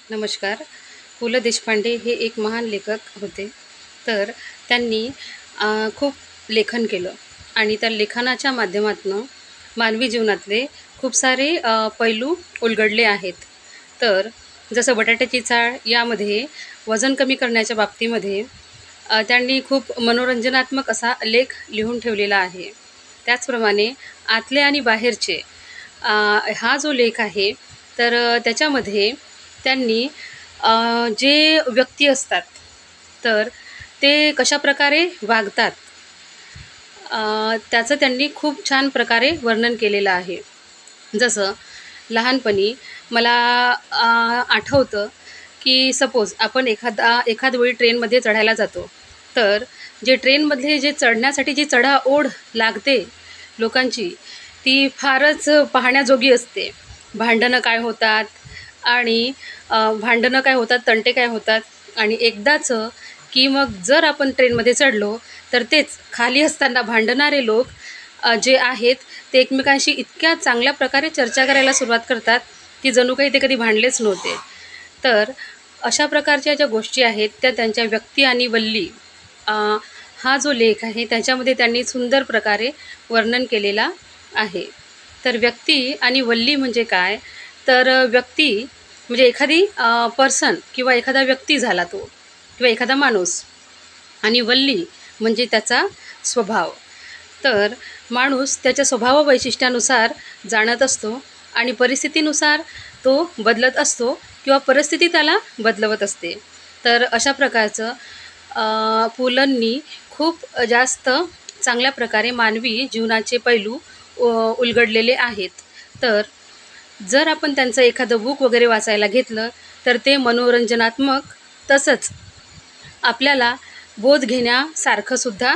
नमस्कार. पु ल देशपांडे हे एक महान लेखक होते. तर त्यांनी खूप लेखन केलं आणि त्या लेखनाच्या माध्यमातून मानवी जीवनातले खूप सारे पैलू उलगडले आहेत. तर जसं बटाट्याची चाळ यामध्ये वजन कमी करण्याच्या बाबतीमध्ये त्यांनी खूप मनोरंजनात्मक असा लेख लिहून ठेवलेला आहे. त्याचप्रमाणे आतले आणि बाहेरचे हा जो लेख आहे, तर त्याच्यामध्ये त्यांनी जे व्यक्ती असतात, तर ते कशाप्रकारे वागतात, त्याचं त्यांनी खूप छान प्रकारे वर्णन केलेलं आहे. जसं लहानपणी मला आठवतं, की सपोज आपण एखाद वेळी ट्रेनमध्ये चढायला जातो, तर जे ट्रेनमधले जे चढण्यासाठी जी चढाओढ लागते लोकांची, ती फारच पाहण्याजोगी असते. भांडणं काय होतात आणि तंटे काय होतात आणि एकदाचं की मग जर आपण ट्रेनमध्ये चढलो, तर तेच खाली असताना भांडणारे लोक जे आहेत, ते एकमेकांशी इतक्या चांगल्या प्रकारे चर्चा करायला सुरुवात करतात, की जणू काही ते कधी भांडलेच नव्हते. तर अशा प्रकारच्या ज्या गोष्टी आहेत, त्या त्यांच्या व्यक्ती आणि वल्ली अ, हा जो लेख आहे, त्याच्यामध्ये त्यांनी सुंदर प्रकारे वर्णन केलेला आहे. तर व्यक्ती आणि वल्ली म्हणजे काय? तर व्यक्ती म्हणजे एखादी पर्सन किंवा एखादा व्यक्ती झाला तो किंवा एखादा माणूस, आणि वल्ली म्हणजे त्याचा स्वभाव. तर माणूस त्याच्या स्वभाव वैशिष्ट्यानुसार जाणत असतो आणि परिस्थितीनुसार तो बदलत असतो किंवा परिस्थिती त्याला बदलवत असते. तर अशा प्रकारचं पुलंनी खूप जास्त चांगल्या प्रकारे मानवी जीवनाचे पैलू उलगडलेले आहेत. तर जर आपण त्यांचं एखादं बुक वगैरे वाचायला घेतलं, तर ते मनोरंजनात्मक तसंच आपल्याला बोध घेण्यासारखं सुद्धा